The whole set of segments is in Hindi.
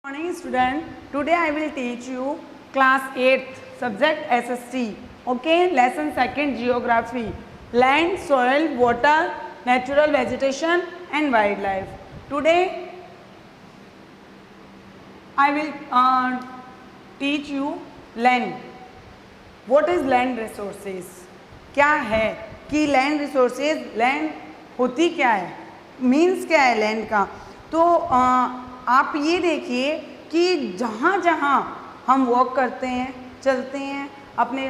Morning student, today I will teach you class 8th subject SST, okay, lesson 2nd geography, land, soil, water, natural vegetation and wildlife. Today I will teach you land. What is land resources? क्या है कि land resources, land होती क्या है, मीन्स क्या है लैंड का। तो आप ये देखिए कि जहाँ जहाँ हम वॉक करते हैं, चलते हैं, अपने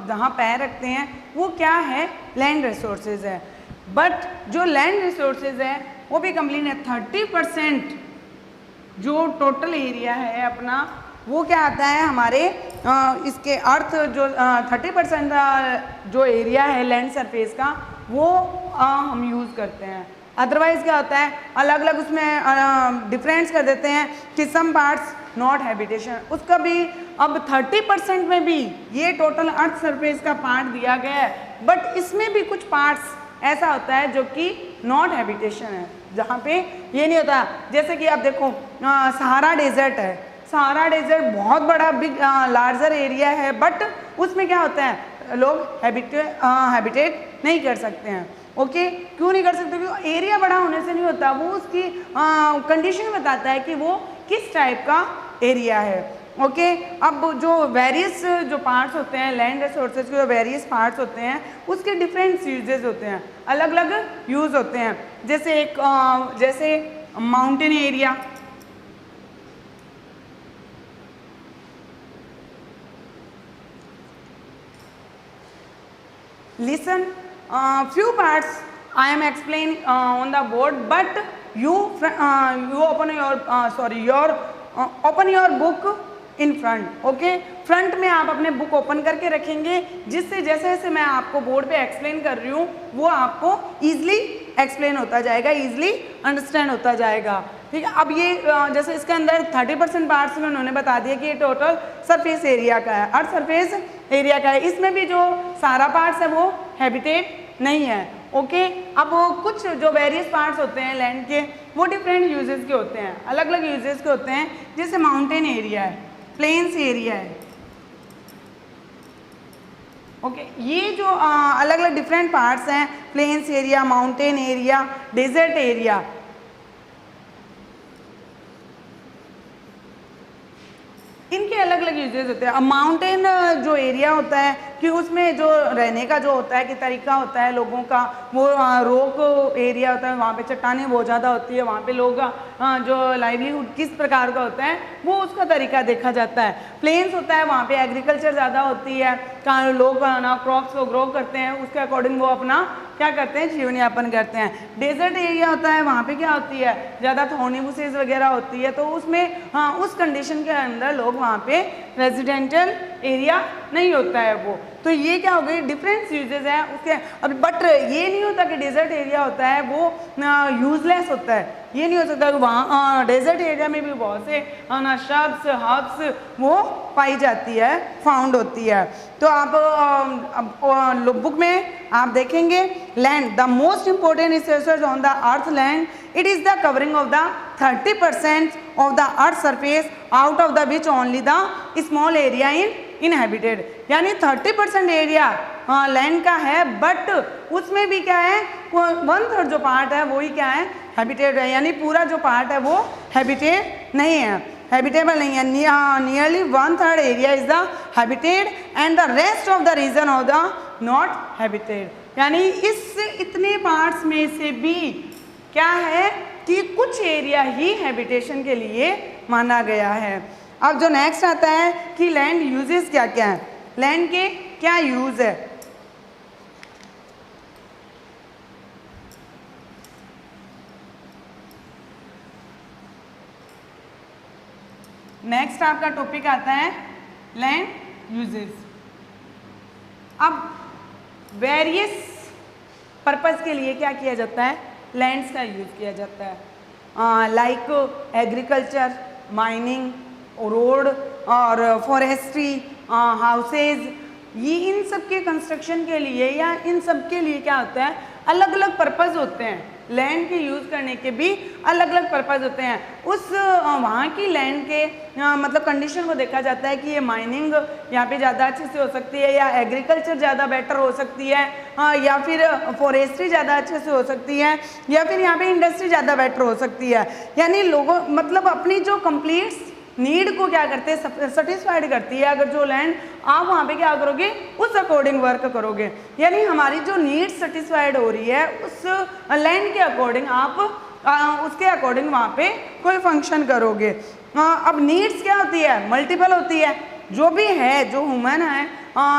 जहाँ पैर रखते हैं, वो क्या है, लैंड रिसोर्सेज है। बट जो लैंड रिसोर्सेज है वो भी कंप्लीट है। 30% जो टोटल एरिया है अपना, वो क्या आता है हमारे इसके अर्थ जो 30% जो एरिया है लैंड सरफेस का, वो हम यूज़ करते हैं। अदरवाइज़ क्या होता है, अलग अलग उसमें डिफरेंस कर देते हैं कि सम पार्ट्स नॉट हैबिटेशन, उसका भी अब 30% में भी ये टोटल अर्थ सरफेस का पार्ट दिया गया है, बट इसमें भी कुछ पार्ट्स ऐसा होता है जो कि नॉट हैबिटेशन है, जहाँ पे ये नहीं होता। जैसे कि आप देखो सहारा डेजर्ट है, सहारा डेजर्ट बहुत बड़ा बिग लार्जर एरिया है, बट उसमें क्या होता है, लोग हैबिटेट नहीं कर सकते हैं। ओके, क्यों नहीं कर सकते? क्योंकि एरिया बड़ा होने से नहीं होता, वो उसकी कंडीशन बताता है कि वो किस टाइप का एरिया है। ओके, अब जो वेरियस जो पार्ट्स होते हैं लैंड रिसोर्सेज के, जो वेरियस पार्ट्स होते हैं उसके डिफरेंट यूजेस होते हैं, अलग अलग यूज़ होते हैं। जैसे एक जैसे mountain area, listen, few parts I am explaining on the board, but you open your book in front. okay, front में आप अपने बुक ओपन करके रखेंगे, जिससे जैसे जैसे मैं आपको बोर्ड पे एक्सप्लेन कर रही हूँ वो आपको ईजिली एक्सप्लेन होता जाएगा, ईजिली अंडरस्टैंड होता जाएगा। ठीक है, अब ये जैसे इसके अंदर 30% पार्ट्स में उन्होंने बता दिया कि ये टोटल सरफेस एरिया का है, अर्थ सरफेस एरिया का है। इसमें भी जो सारा पार्ट्स है वो हैबिटेट नहीं है। ओके, अब वो कुछ जो वेरियस पार्ट्स होते हैं लैंड के, वो डिफरेंट यूजेस के होते हैं, अलग अलग यूजेस के होते हैं। जैसे माउंटेन एरिया है, प्लेन्स एरिया है। ओके, ये जो अलग अलग डिफरेंट पार्ट्स हैं, plains area, mountain area, desert area, इनके अलग अलग यूजेस होते हैं। अब माउंटेन जो एरिया होता है कि उसमें जो रहने का जो होता है कि तरीका होता है लोगों का, वो रोक एरिया होता है, वहाँ पे चट्टानें बहुत ज़्यादा होती है, वहाँ पे लोग जो लाइवलीहुड किस प्रकार का होता है वो उसका तरीका देखा जाता है। प्लेन्स होता है, वहाँ पे एग्रीकल्चर ज़्यादा होती है, कहाँ लोग ना क्रॉप्स को ग्रो करते हैं, उसके अकॉर्डिंग वो अपना क्या करते हैं, जीवन यापन करते हैं। डेजर्ट एरिया होता है, वहाँ पे क्या होती है, ज़्यादा थॉर्नी बुशेस वगैरह होती है, तो उसमें उस कंडीशन के अंदर लोग वहाँ पे रेजिडेंशियल एरिया नहीं होता है वो। तो ये क्या हो गई, डिफरेंट यूजेस हैं उसके। अब बट ये नहीं होता कि डेजर्ट एरिया होता है वो यूजलेस होता है, ये नहीं हो सकता। वहाँ डेजर्ट एरिया में भी बहुत से श्रब्स, हर्ब्स वो पाई जाती है, फाउंड होती है। तो आप बुक में आप देखेंगे, land the most important resources on the earth land, it is the covering of the 30% of the earth surface, out of the which only the small area inhabited. यानी 30% एरिया लैंड का है, बट उसमें भी क्या है, 1/3 जो पार्ट है वही क्या है, हैबिटेट है। यानी पूरा जो पार्ट है वो हैबिटेट नहीं है, हैबिटेबल नहीं है। Nearly 1/3 area is the habited and the rest of the region of the not habited. यानी इस इतने पार्ट्स में से भी क्या है कि कुछ एरिया ही हैबिटेशन के लिए माना गया है। अब जो नेक्स्ट आता है कि लैंड यूजेस क्या क्या है, लैंड के क्या यूज है। नेक्स्ट आपका टॉपिक आता है लैंड यूजेस। अब वेरियस पर्पस के लिए क्या किया जाता है, लैंड्स का यूज किया जाता है, लाइक एग्रीकल्चर, माइनिंग, रोड और फॉरेस्ट्री, हाउसेज, ये इन सब के कंस्ट्रक्शन के लिए या इन सब के लिए क्या होता है, अलग अलग पर्पस होते हैं। लैंड के यूज़ करने के भी अलग अलग पर्पज़ होते हैं। उस वहाँ की लैंड के मतलब कंडीशन को देखा जाता है कि ये माइनिंग यहाँ पे ज़्यादा अच्छे से हो सकती है, या एग्रीकल्चर ज़्यादा बेटर हो सकती है, या फिर फॉरेस्ट्री ज़्यादा अच्छे से हो सकती है, या फिर यहाँ पे इंडस्ट्री ज़्यादा बेटर हो सकती है। यानी लोगों मतलब अपनी जो कंप्लीट नीड को क्या करते हैं, सेटिस्फाइड करती है। अगर जो लैंड आप वहाँ पे क्या करोगे, उस अकॉर्डिंग वर्क करोगे, यानी हमारी जो नीड सेटिस्फाइड हो रही है उस लैंड के अकॉर्डिंग आप उसके अकॉर्डिंग वहाँ पे कोई फंक्शन करोगे। अब नीड्स क्या होती है, मल्टीपल होती है। जो भी है, जो ह्यूमन है,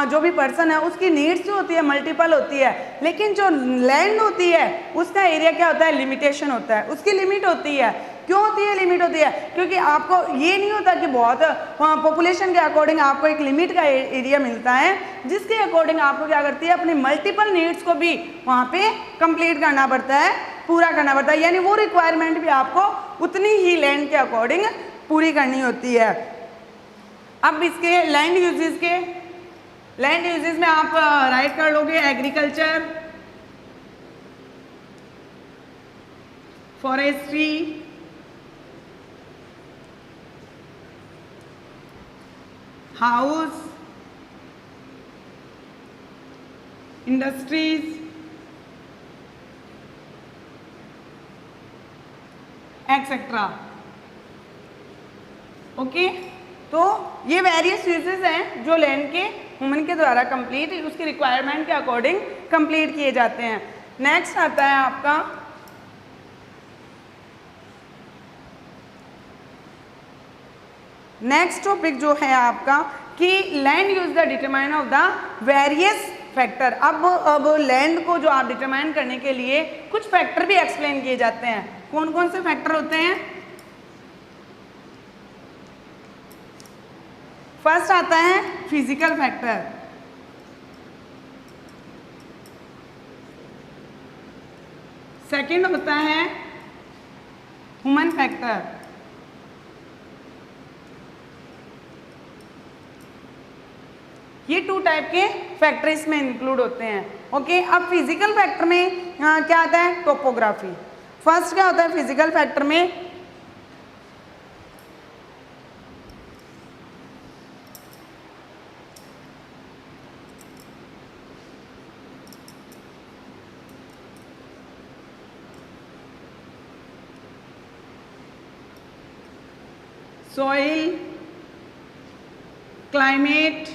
जो भी पर्सन है, उसकी नीड्स जो होती है मल्टीपल होती है, लेकिन जो लैंड होती है उसका एरिया क्या होता है, लिमिटेशन होता है, उसकी लिमिट होती है। क्यों होती है, लिमिट होती है? क्योंकि आपको ये नहीं होता कि बहुत पॉपुलेशन के अकॉर्डिंग आपको एक लिमिट का एरिया मिलता है, जिसके अकॉर्डिंग आपको क्या करती है, अपनी मल्टीपल नीड्स को भी वहाँ पे कंप्लीट करना पड़ता है, पूरा करना पड़ता है। यानी वो रिक्वायरमेंट भी आपको उतनी ही लैंड के अकॉर्डिंग पूरी करनी होती है। अब इसके लैंड यूजेस में आप राइट कर लोगे agriculture, forestry, house, industries, etcetera. Okay, तो ये वेरियस यूजेस हैं जो लैंड के ह्यूमन के द्वारा कंप्लीट उसकी रिक्वायरमेंट के अकॉर्डिंग कंप्लीट किए जाते हैं। नेक्स्ट आता है आपका नेक्स्ट टॉपिक जो है आपका कि land use the determine of the various factor. अब लैंड को जो आप डिटरमाइन करने के लिए कुछ फैक्टर भी एक्सप्लेन किए जाते हैं। कौन कौन से फैक्टर होते हैं? फर्स्ट आता है फिजिकल फैक्टर, सेकंड होता है ह्यूमन फैक्टर, ये 2 टाइप के फैक्टर इसमें इंक्लूड होते हैं। ओके, अब फिजिकल फैक्टर में क्या आता है, टोपोग्राफी। फर्स्ट क्या होता है फिजिकल फैक्टर में, soil, climate,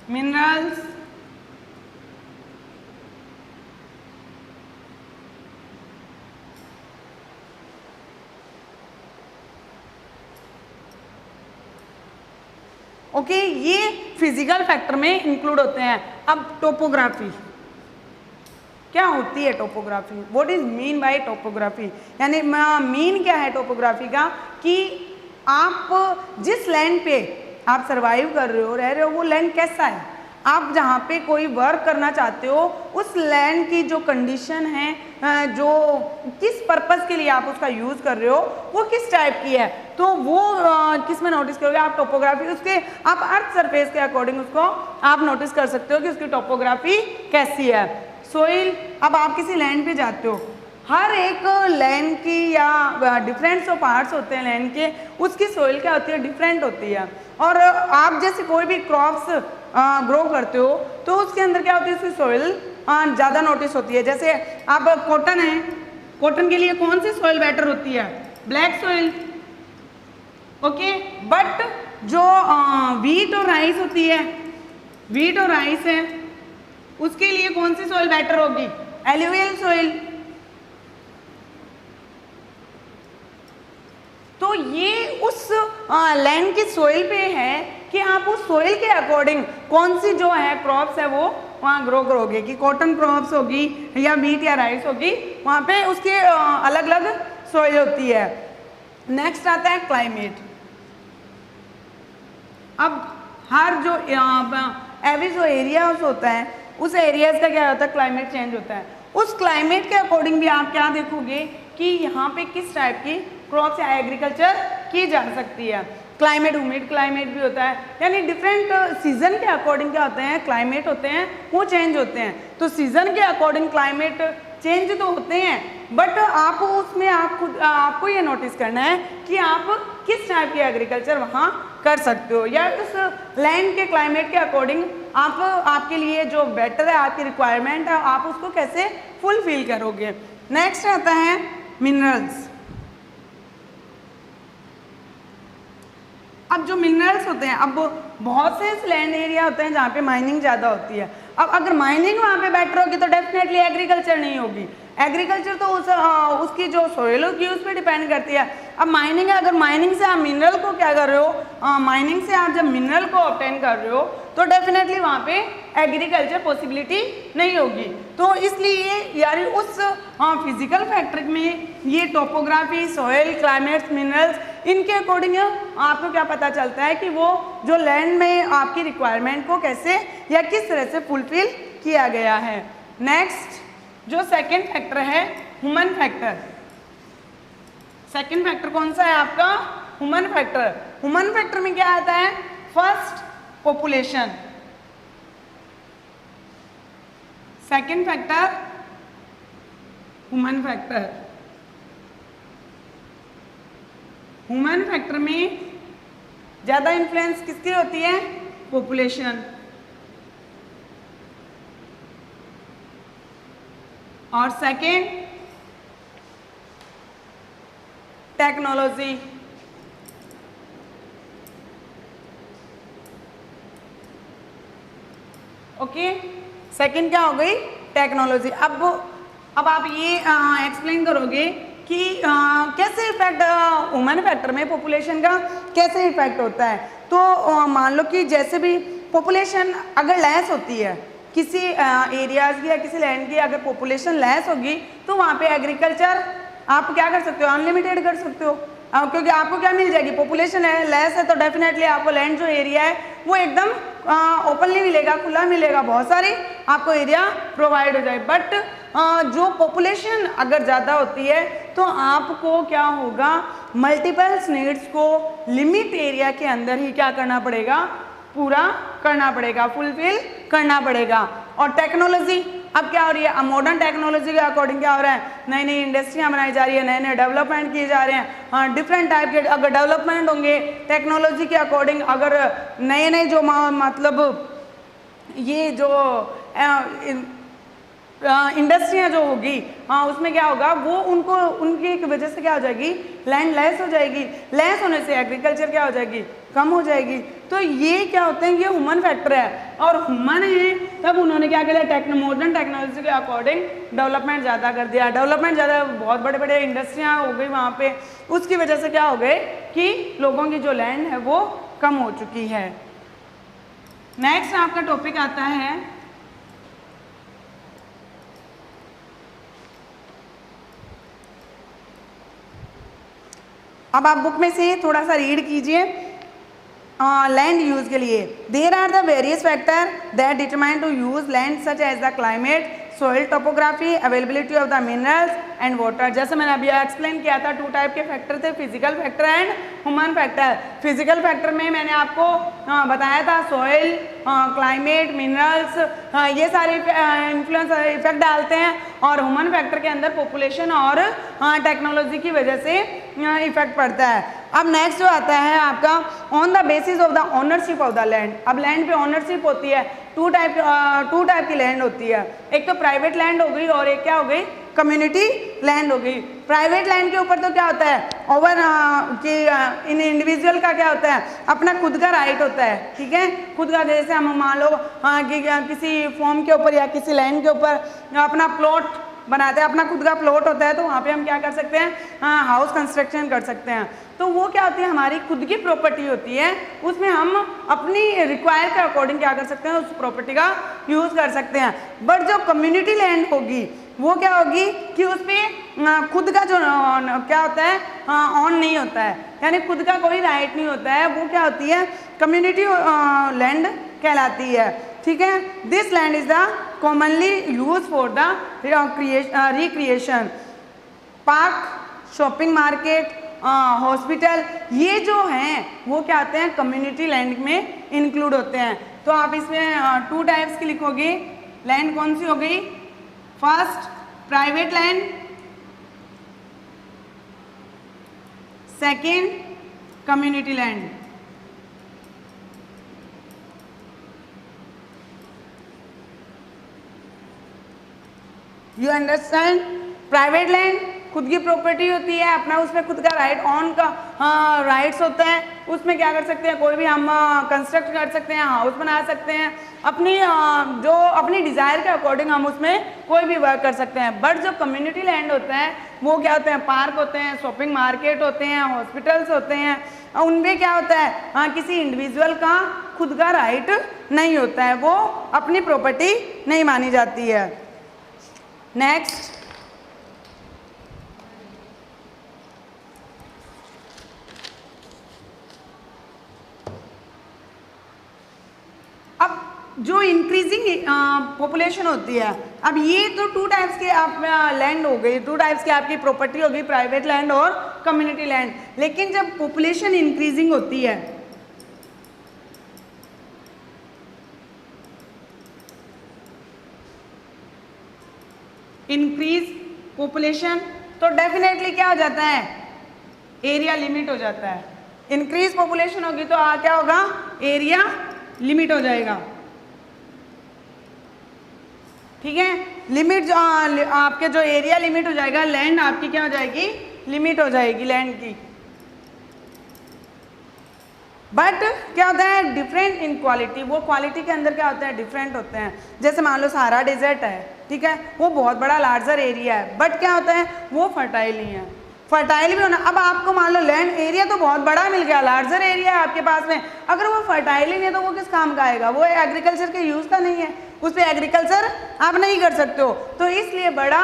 minerals, ओके, ये फिजिकल फैक्टर में इंक्लूड होते हैं। अब टोपोग्राफी क्या होती है? Topography, what is mean by topography, यानी मीन क्या है टोपोग्राफी का, कि आप जिस लैंड पे आप सरवाइव कर रहे हो, रह रहे हो, वो लैंड कैसा है, आप जहाँ पे कोई वर्क करना चाहते हो उस लैंड की जो कंडीशन है, जो किस पर्पस के लिए आप उसका यूज़ कर रहे हो, वो किस टाइप की है, तो वो किस में नोटिस करोगे आप? टोपोग्राफी। उसके आप अर्थ सरफेस के अकॉर्डिंग उसको आप नोटिस कर सकते हो कि उसकी टोपोग्राफी कैसी है। सोइल, अब आप किसी लैंड पे जाते हो, हर एक लैंड की या डिफरेंट सो पार्ट्स होते हैं लैंड के, उसकी सोइल क्या होती है, डिफरेंट होती है। और आप जैसे कोई भी क्रॉप्स ग्रो करते हो तो उसके अंदर क्या होती है, उसकी सोइल ज़्यादा नोटिस होती है। जैसे आप कॉटन है, कॉटन के लिए कौन सी सोइल बेटर होती है? Black soil. ओके, बट जो वीट और राइस होती है, वीट और राइस है, उसके लिए कौन सी सोइल बेटर होगी? Alluvial soil. तो ये उस लैंड की सोइल पे है कि आप उस सोइल के अकॉर्डिंग कौन सी जो है क्रॉप्स है वो वहाँ ग्रो करोगे, कि कॉटन क्रॉप्स होगी या वीट या राइस होगी, वहाँ पे उसके अलग अलग सोइल होती है। नेक्स्ट आता है क्लाइमेट। अब हर जो एवरेज जो एरियाज होता है उस एरियाज का क्या होता है, क्लाइमेट चेंज होता है। उस क्लाइमेट के अकॉर्डिंग भी आप क्या देखोगे कि यहाँ पे किस टाइप की क्रॉप्स या एग्रीकल्चर की जा सकती है। क्लाइमेट ह्यूमिड क्लाइमेट भी होता है, यानी डिफरेंट सीजन के अकॉर्डिंग क्या होते हैं क्लाइमेट होते हैं वो चेंज होते हैं। तो सीजन के अकॉर्डिंग क्लाइमेट चेंज तो होते हैं, बट आप उसमें आप खुद आपको ये नोटिस करना है कि आप किस टाइप की एग्रीकल्चर वहाँ कर सकते हो, या उस लैंड के क्लाइमेट के अकॉर्डिंग आप आपके लिए जो बेटर है आपकी रिक्वायरमेंट है आप उसको कैसे फुलफिल करोगे। नेक्स्ट आता है मिनरल्स। अब जो मिनरल्स होते हैं, अब बहुत से लैंड एरिया होते हैं जहाँ पे माइनिंग ज़्यादा होती है। अब अगर माइनिंग वहाँ पे बेटर होगी तो डेफिनेटली एग्रीकल्चर नहीं होगी। एग्रीकल्चर तो उसकी जो सोइल होगी उस पर डिपेंड करती है। अब माइनिंग है, अगर माइनिंग से आप मिनरल को क्या कर रहे हो, माइनिंग से आप जब मिनरल को ऑब्टेन कर रहे हो तो डेफिनेटली वहाँ पे एग्रीकल्चर पॉसिबिलिटी नहीं होगी। तो इसलिए यार उस फिजिकल फैक्टर में ये टोपोग्राफी, सॉइल, क्लाइमेट्स, मिनरल्स, इनके अकॉर्डिंग आपको क्या पता चलता है कि वो जो लैंड में आपकी रिक्वायरमेंट को कैसे या किस तरह से फुलफिल किया गया है। नेक्स्ट जो सेकेंड फैक्टर है ह्यूमन फैक्टर। सेकेंड फैक्टर कौन सा है आपका, ह्यूमन फैक्टर। ह्यूमन फैक्टर में क्या आता है, first population, second factor human factor. Human factor में ज्यादा इन्फ्लुएंस किसकी होती है, पॉपुलेशन। और सेकेंड टेक्नोलॉजी। ओके, सेकेंड क्या हो गई, टेक्नोलॉजी। अब आप ये एक्सप्लेन करोगे कि कैसे इफेक्ट ह्यूमन फैक्टर में पॉपुलेशन का कैसे इफेक्ट होता है। तो मान लो कि जैसे भी पॉपुलेशन अगर लेस होती है किसी एरियाज की या किसी लैंड की, अगर पॉपुलेशन लेस होगी तो वहाँ पे एग्रीकल्चर आप क्या कर सकते हो, अनलिमिटेड कर सकते हो, क्योंकि आपको क्या मिल जाएगी, पॉपुलेशन है लेस है तो डेफिनेटली आपको लैंड जो एरिया है वो एकदम ओपनली मिलेगा, खुला मिलेगा, बहुत सारी आपको एरिया प्रोवाइड हो जाए। बट जो पॉपुलेशन अगर ज़्यादा होती है तो आपको क्या होगा, मल्टीपल्स नीड्स को लिमिट एरिया के अंदर ही क्या करना पड़ेगा, पूरा करना पड़ेगा, फुलफिल करना पड़ेगा। और टेक्नोलॉजी अब क्या हो रही है, अब मॉडर्न टेक्नोलॉजी के अकॉर्डिंग क्या हो रहा है, नई नई इंडस्ट्रियाँ बनाई जा रही है, नए नए डेवलपमेंट किए जा रहे हैं, डिफरेंट टाइप के अगर डेवलपमेंट होंगे टेक्नोलॉजी के अकॉर्डिंग, अगर नए नए जो मतलब ये जो इंडस्ट्रियाँ जो होगी उसमें क्या होगा, वो उनको उनकी वजह से क्या हो जाएगी, लैंड लेस हो जाएगी, लेस होने से एग्रीकल्चर क्या हो जाएगी, कम हो जाएगी। तो ये क्या होते हैं, ये ह्यूमन फैक्टर है। और ह्यूमन है तब उन्होंने क्या किया, मॉडर्न टेक्नोलॉजी के अकॉर्डिंग डेवलपमेंट ज़्यादा कर दिया, डेवलपमेंट ज़्यादा, बहुत बड़े बड़े इंडस्ट्रियाँ हो गई वहाँ पे, उसकी वजह से क्या हो गए कि लोगों की जो लैंड है वो कम हो चुकी है। नेक्स्ट आपका टॉपिक आता है अब आप बुक में से थोड़ा सा रीड कीजिए लैंड यूज के लिए। There are the various factor that determine to use land such as the climate, soil topography, availability of the minerals and water. जैसे मैंने अभी एक्सप्लेन किया था, 2 टाइप के फैक्टर थे, physical factor and human factor. Physical factor में मैंने आपको बताया था सोइल, क्लाइमेट, मिनरल्स, ये सारे इन्फ्लुएंस इफेक्ट डालते हैं, और ह्यूमन फैक्टर के अंदर पॉपुलेशन और टेक्नोलॉजी की वजह से इफेक्ट पड़ता है। अब नेक्स्ट जो आता है आपका on the basis of the ownership of the land. अब लैंड पे ओनरशिप होती है, टू टाइप की लैंड होती है, एक तो प्राइवेट लैंड हो गई और एक क्या हो गई, कम्युनिटी लैंड हो गई। प्राइवेट लैंड के ऊपर तो क्या होता है, ओवर कि इन इंडिविजुअल का क्या होता है, अपना खुद का राइट होता है, ठीक है, खुद का। जैसे हम मान लो कि किसी फॉर्म के ऊपर या किसी लैंड के ऊपर अपना प्लॉट बनाते हैं, अपना खुद का प्लॉट होता है, तो वहाँ पे हम क्या कर सकते हैं, हाउस कंस्ट्रक्शन कर सकते हैं। तो वो क्या होती है, हमारी खुद की प्रॉपर्टी होती है, उसमें हम अपनी रिक्वायर के अकॉर्डिंग क्या कर सकते हैं, उस प्रॉपर्टी का यूज़ कर सकते हैं। बट जो कम्युनिटी लैंड होगी वो क्या होगी कि उस पर खुद का जो क्या होता है, ऑन नहीं होता है, यानी खुद का कोई राइट नहीं होता है, वो क्या होती है, कम्युनिटी लैंड कहलाती है, ठीक है। This land is the commonly use for the recreation, park, shopping market, hospital, ये जो हैं वो क्या आते हैं, कम्युनिटी लैंड में इंक्लूड होते हैं। तो आप इसमें 2 टाइप्स की लिखोगे। लैंड कौन सी हो गई, first private land, second community land. You understand? Private land खुद की प्रॉपर्टी होती है, अपना उसमें खुद का राइट ऑन का राइट्स होता है, उसमें क्या कर सकते हैं, कोई भी हम कंस्ट्रक्ट कर सकते हैं, हाउस बना सकते हैं, अपनी जो अपनी डिज़ायर के अकॉर्डिंग हम उसमें कोई भी वर्क कर सकते हैं। बट जो कम्युनिटी लैंड होता है वो क्या होते हैं, पार्क होते हैं, शॉपिंग मार्केट होते हैं, हॉस्पिटल्स होते हैं, उनमें क्या होता है, किसी इंडिविजुअल का खुद का राइट नहीं होता है, वो अपनी प्रॉपर्टी नहीं मानी जाती है। नेक्स्ट, अब जो इंक्रीजिंग पॉपुलेशन होती है, अब ये तो 2 टाइप्स के आप लैंड हो गई, 2 टाइप्स की आपकी प्रॉपर्टी होगी, प्राइवेट लैंड और कम्युनिटी लैंड। लेकिन जब पॉपुलेशन इंक्रीजिंग होती है, इंक्रीज पॉपुलेशन, तो डेफिनेटली क्या हो जाता है, एरिया लिमिट हो जाता है। इंक्रीज पॉपुलेशन होगी तो क्या होगा, एरिया लिमिट हो जाएगा। ठीक है, लिमिट जो आपके जो एरिया लिमिट हो जाएगा, लैंड आपकी क्या हो जाएगी, लिमिट हो जाएगी लैंड की। बट क्या होता है, डिफरेंट इन क्वालिटी, वो क्वालिटी के अंदर क्या होता है, डिफरेंट होते हैं। जैसे मान लो सहारा डेजर्ट है, ठीक है, वो बहुत बड़ा लार्जर एरिया है, बट क्या होता है, वो फर्टाइल नहीं है। फर्टाइल भी होना, अब आपको मान लो लैंड एरिया तो बहुत बड़ा मिल गया, लार्जर एरिया है आपके पास में, अगर वो फर्टाइल ही नहीं है तो वो किस काम का आएगा, वो एग्रीकल्चर के यूज़ का नहीं है, उस पर एग्रीकल्चर आप नहीं कर सकते हो। तो इसलिए बड़ा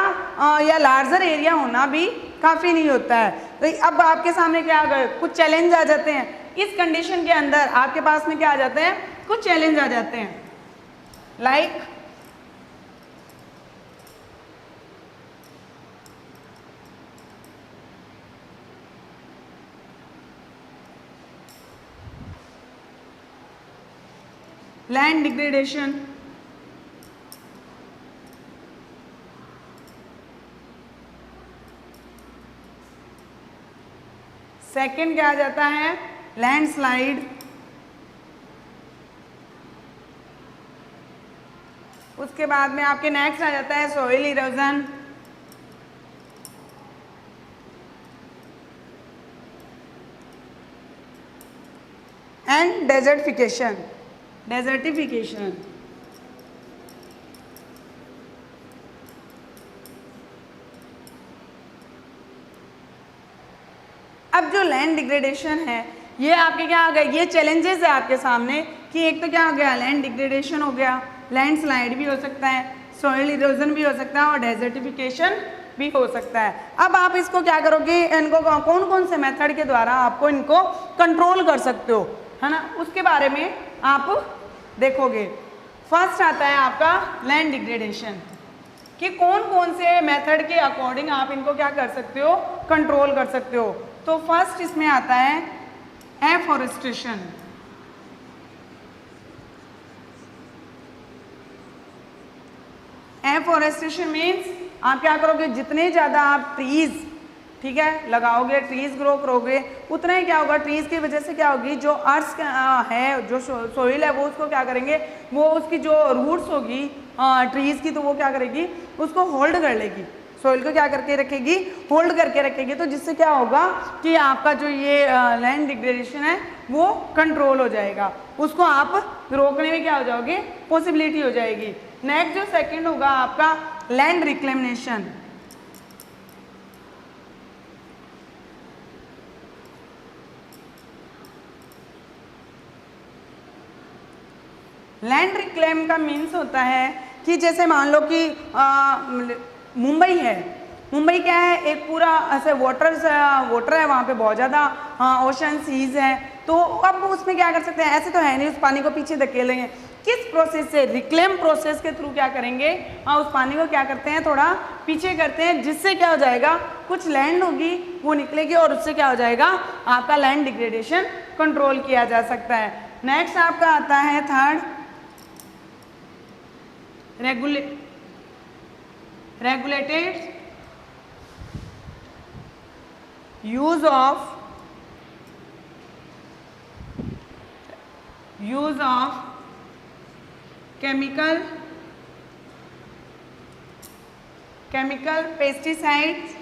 या लार्जर एरिया होना भी काफ़ी नहीं होता है। तो अब आपके सामने क्या आ गए, कुछ चैलेंज आ जाते हैं इस कंडीशन के अंदर, आपके पास में क्या आ जाते हैं, कुछ चैलेंज आ जाते हैं। लाइक लैंड डिग्रेडेशन, सेकंड क्या आ जाता है, लैंडस्लाइड, उसके बाद में आपके नेक्स्ट आ जाता है soil erosion, and desertification, desertification. अब जो लैंड डिग्रेडेशन है, ये आपके क्या आ गए, ये चैलेंजेस है आपके सामने कि एक तो क्या हो गया, लैंड डिग्रेडेशन हो गया, लैंडस्लाइड भी हो सकता है, सॉइल इरोजन भी हो सकता है और डेजर्टिफिकेशन भी हो सकता है। अब आप इसको क्या करोगे, इनको कौन कौन से मेथड के द्वारा आपको इनको कंट्रोल कर सकते हो, है ना, उसके बारे में आप देखोगे। फर्स्ट आता है आपका लैंड डिग्रेडेशन, कि कौन कौन से मेथड के अकॉर्डिंग आप इनको क्या कर सकते हो, कंट्रोल कर सकते हो। तो फर्स्ट इसमें आता है एफॉरेस्टेशन। एफॉरेस्टेशन मीन्स आप क्या करोगे, जितने ज़्यादा आप ट्रीज, ठीक है, लगाओगे, ट्रीज ग्रो करोगे, उतना ही क्या होगा, ट्रीज की वजह से क्या होगी, जो अर्थ है, जो सोइल है, वो उसको क्या करेंगे, वो उसकी जो रूट्स होगी ट्रीज की, तो वो क्या करेगी, उसको होल्ड कर लेगी, सोइल को क्या करके रखेगी, होल्ड करके रखेगी। तो जिससे क्या होगा कि आपका जो ये लैंड डिग्रेडेशन है वो कंट्रोल हो जाएगा, उसको आप रोकने में क्या हो जाओगे, पॉसिबिलिटी हो जाएगी। नेक्स्ट जो सेकंड होगा आपका लैंड रिक्लेमेशन। लैंड रिक्लेम का मीन्स होता है कि जैसे मान लो कि मुंबई है, मुंबई क्या है, एक पूरा ऐसे वाटर है, वहाँ पे बहुत ज़्यादा ओशन सीज है, तो अब उसमें क्या कर सकते हैं, ऐसे तो है नहीं उस पानी को पीछे धकेलेंगे, किस प्रोसेस से, रिक्लेम प्रोसेस के थ्रू क्या करेंगे, उस पानी को क्या करते हैं, थोड़ा पीछे करते हैं, जिससे क्या हो जाएगा, कुछ लैंड होगी वो निकलेगी और उससे क्या हो जाएगा, आपका लैंड डिग्रेडेशन कंट्रोल किया जा सकता है। नेक्स्ट आपका आता है third, regulated use of chemical pesticides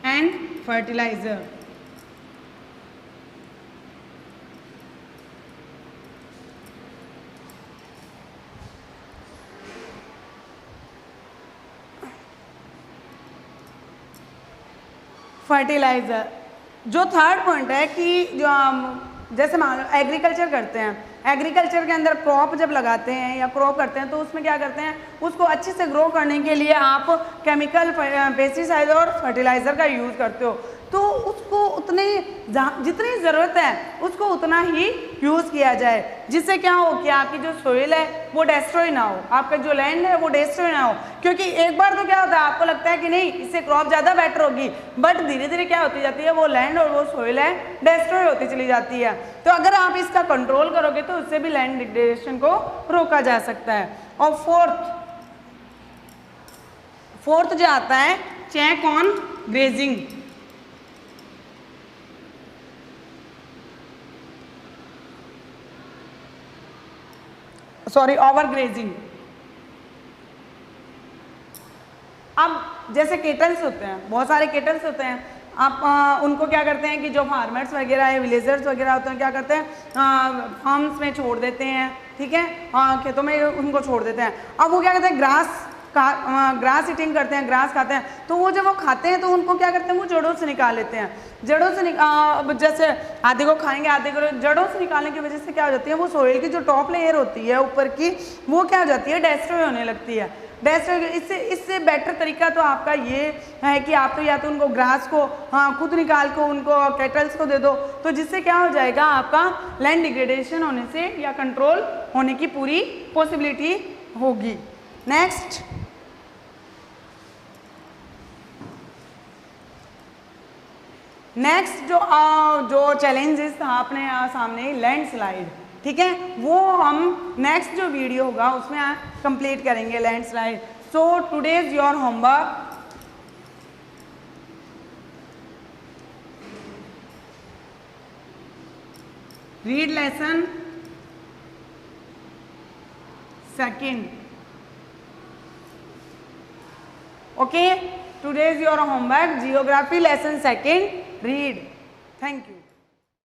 and fertilizer। Fertiliser, जो थर्ड पॉइंट है कि जो जैसे मान लो एग्रीकल्चर करते हैं, एग्रीकल्चर के अंदर क्रॉप जब लगाते हैं या क्रॉप करते हैं तो उसमें क्या करते हैं, उसको अच्छे से ग्रो करने के लिए आप केमिकल पेस्टिसाइड और फर्टिलाइज़र का यूज़ करते हो, तो उसको उतने जितनी ज़रूरत है उसको उतना ही यूज़ किया जाए, जिससे क्या हो कि आपकी जो सोइल है वो डिस्ट्रॉय ना हो, आपका जो लैंड है वो डिस्ट्रॉय ना हो। क्योंकि एक बार तो क्या होता है, आपको लगता है कि नहीं इससे क्रॉप ज़्यादा बेटर होगी, बट धीरे धीरे क्या होती जाती है, वो लैंड और वो सोइल है डिस्ट्रॉय होती चली जाती है। तो अगर आप इसका कंट्रोल करोगे तो उससे भी लैंड डिग्रेडेशन को रोका जा सकता है। और फोर्थ जो आता है, check on grazing. Sorry, over grazing. अब जैसे केटल्स होते हैं, बहुत सारे केटल्स होते हैं, आप उनको क्या करते हैं कि जो फार्मर्स वगैरह है, विलेजर्स वगैरह होते हैं, क्या करते हैं, फार्म्स में छोड़ देते हैं, ठीक है, खेतों में उनको छोड़ देते हैं। अब वो क्या करते हैं, ग्रास ईटिंग करते हैं, ग्रास खाते हैं, तो वो जब वो खाते हैं तो उनको क्या करते हैं, वो जड़ों से निकाल लेते हैं। जड़ों से जैसे आधे को खाएंगे, आधे को, जड़ों से निकालने की वजह से क्या हो जाती है, वो सोइल की जो टॉप लेयर होती है ऊपर की, वो क्या हो जाती है, डिस्ट्रॉय होने लगती है। डिस्ट्रॉय, इससे बेटर तरीका तो आपका ये है कि आप तो या तो उनको ग्रास को खुद निकाल को उनको कैटल्स को दे दो, तो जिससे क्या हो जाएगा, आपका लैंड डिग्रेडेशन होने से या कंट्रोल होने की पूरी पॉसिबिलिटी होगी। नेक्स्ट जो चैलेंजेस था अपने सामने, लैंडस्लाइड, ठीक है, वो हम नेक्स्ट जो वीडियो होगा उसमें कंप्लीट करेंगे landslide. So today's your homework, read lesson second. Okay, today's your homework, geography lesson second, read. Thank you.